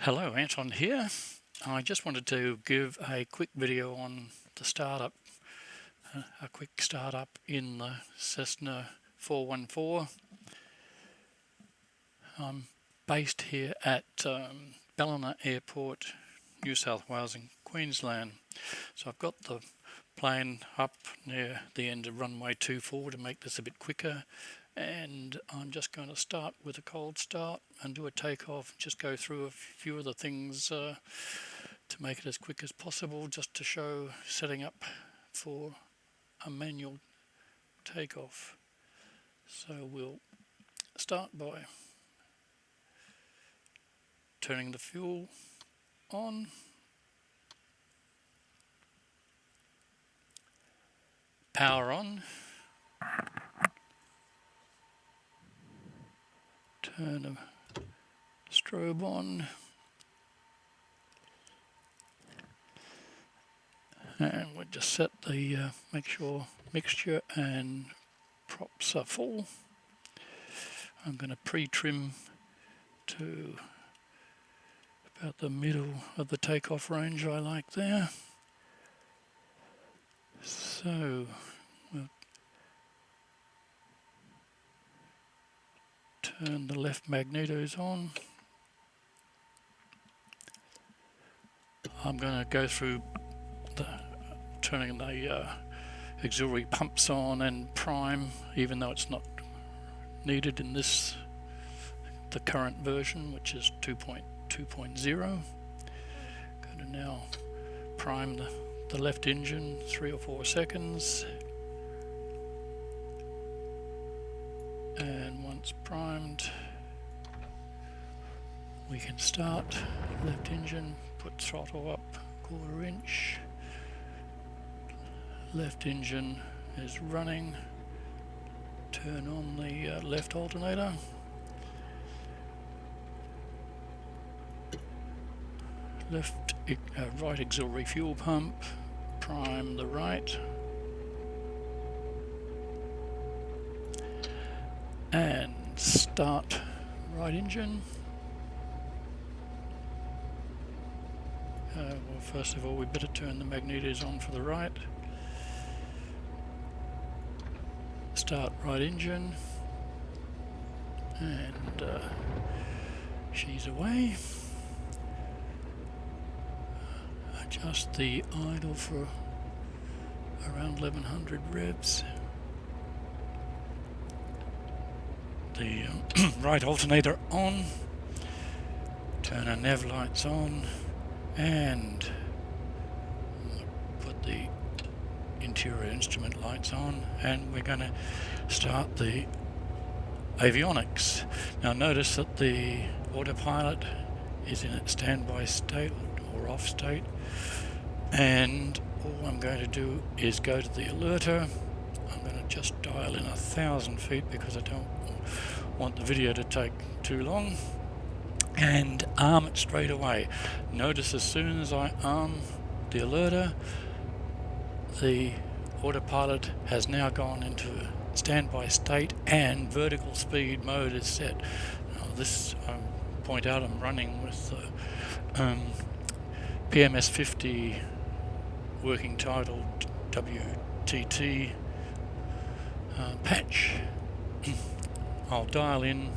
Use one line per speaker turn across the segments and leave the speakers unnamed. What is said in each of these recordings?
Hello, Anton here. I just wanted to give a quick video on the startup, a quick startup in the Cessna 414. I'm based here at Ballina Airport, New South Wales in Queensland. So I've got the plane up near the end of runway 24 to make this a bit quicker, and I'm just going to start with a cold start and do a takeoff, just go through a few of the things to make it as quick as possible, just to show setting up for a manual takeoff. So we'll start by turning the fuel on, power on, turn the strobe on, and we'll just set the make sure mixture and props are full. I'm going to pre-trim to about the middle of the takeoff range I like there. So we'll turn the left magnetos on. I'm going to go through turning the auxiliary pumps on and prime, even though it's not needed in the current version, which is 2.2.0. Going to now prime the left engine 3 or 4 seconds, and once primed we can start. Left engine, put throttle up 1/4 inch. Left engine is running. Turn on the left alternator. Right auxiliary fuel pump. Prime the right. And start right engine. Well, first of all, we better turn the magnetos on for the right. Start right engine, and she's away. Adjust the idle for around 1100 revs. The right alternator on. Turn our nav lights on, and put the interior instrument lights on, and we're going to start the avionics. Now notice that the autopilot is in its standby state or off state, and all I'm going to do is go to the alerter. I'm going to just dial in 1,000 feet because I don't want the video to take too long, and arm it straight away. Notice as soon as I arm the alerter, the autopilot has now gone into standby state and vertical speed mode is set. Now this, I point out, I'm running with PMS 50 working title WTT patch. I'll dial in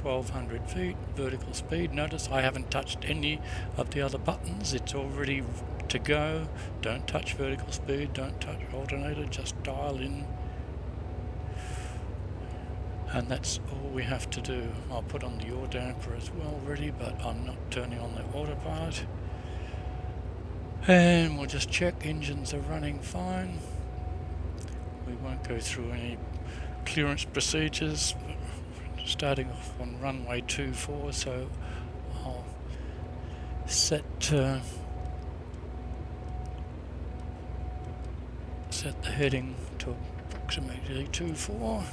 1200 feet vertical speed. Notice I haven't touched any of the other buttons. It's already to go. Don't touch vertical speed, don't touch alternator, just dial in, and that's all we have to do. I'll put on the yaw damper as well ready, but I'm not turning on the autopilot. And we'll just check engines are running fine. We won't go through any clearance procedures. Starting off on runway 24, so I'll set the heading to approximately 24.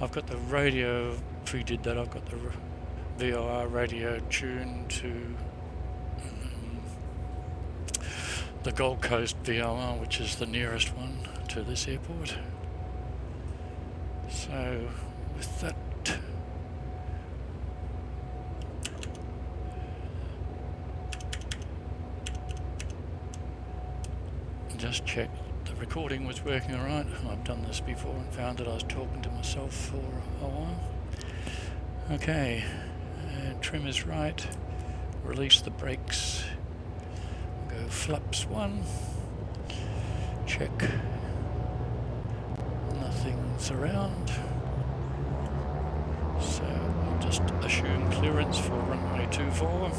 I've got the radio pre-did that. I've got the VFR radio tuned to the Gold Coast VFR, which is the nearest one to this airport. So with that just check the recording was working alright. I've done this before and found that I was talking to myself for a while. Okay, trim is right, release the brakes, go flaps 1, check nothing's around, so I'll just assume clearance for runway 24.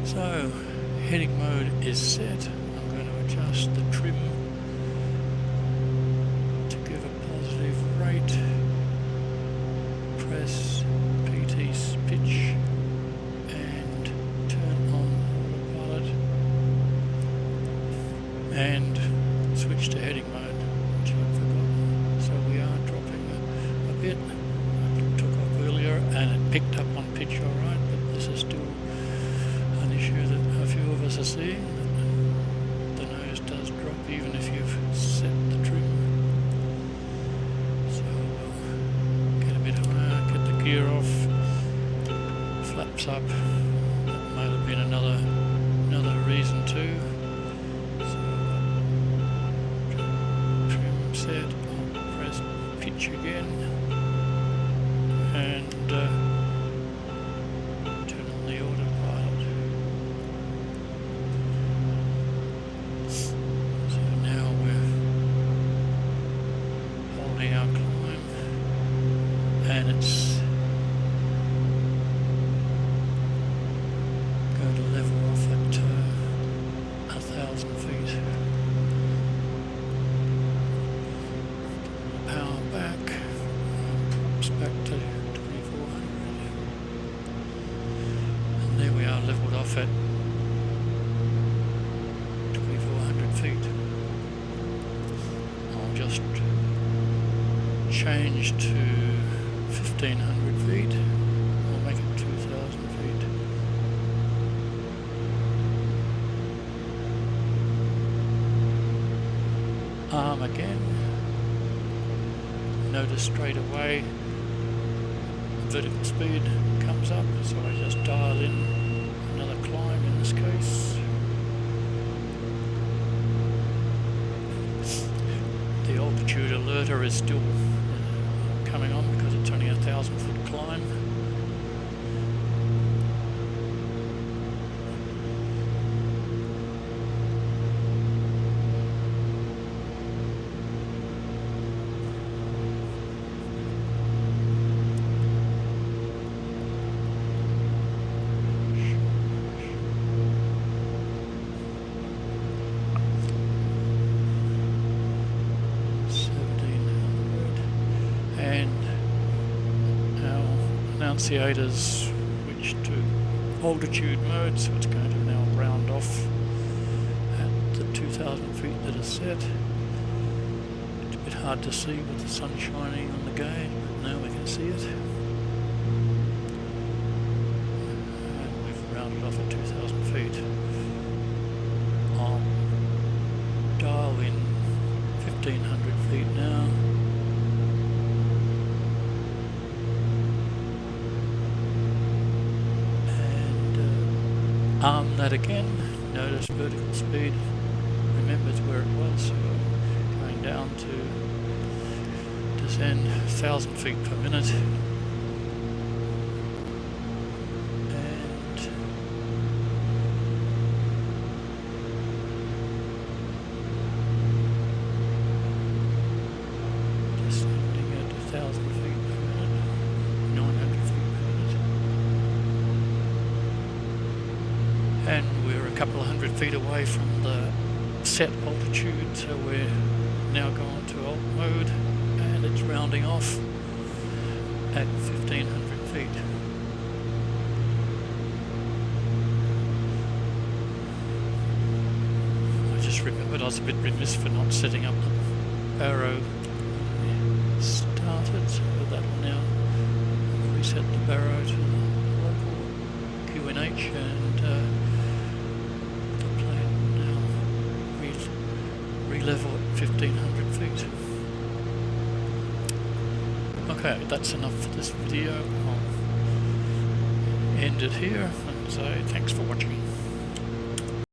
So, heading mode is set. I'm going to adjust the trim to give a positive rate. Press PT pitch and turn on Autopilot and switch to heading mode, which I've forgotten. So we are dropping a bit. I took off earlier and it picked up on pitch alright, but this is still issue that a few of us are seeing, that the nose does drop even if you've set the trim. So get a bit higher, get the gear off, flaps up. That might have been another reason too. So trim set, I'll press pitch again and turn on the Autopilot. Our climb, and it's going to level off at 1,000 feet. Power back, drops back to 2,400, and there we are, leveled off at 2,400 feet. I'll just change to 1,500 feet, we'll make it 2,000 feet. Arm again, notice straight away vertical speed comes up, so I just dial in another climb in this case. The altitude alerter is still coming on because it's only a 1,000-foot climb. Annunciators switch to altitude mode, so it's going to now round off at the 2,000 feet that is set. It's a bit hard to see with the sun shining on the gauge, but now we can see it. And we've rounded off at 2,000 feet. I'll dial in 1,500 feet now. Arm that again, notice vertical speed remembers where it was, so going down to descend 1,000 feet per minute. And descending at 1,000 feet per minute, 900 feet per minute. And we're a couple of hundred feet away from the set altitude, so we're now going to alt mode and it's rounding off at 1,500 feet. just remembered I was a bit remiss for not setting up the barrow when we started, so that will now reset the barrow to the local QNH, and the plane will now re-level at 1500 feet. Okay, that's enough for this video. I'll end it here and say thanks for watching.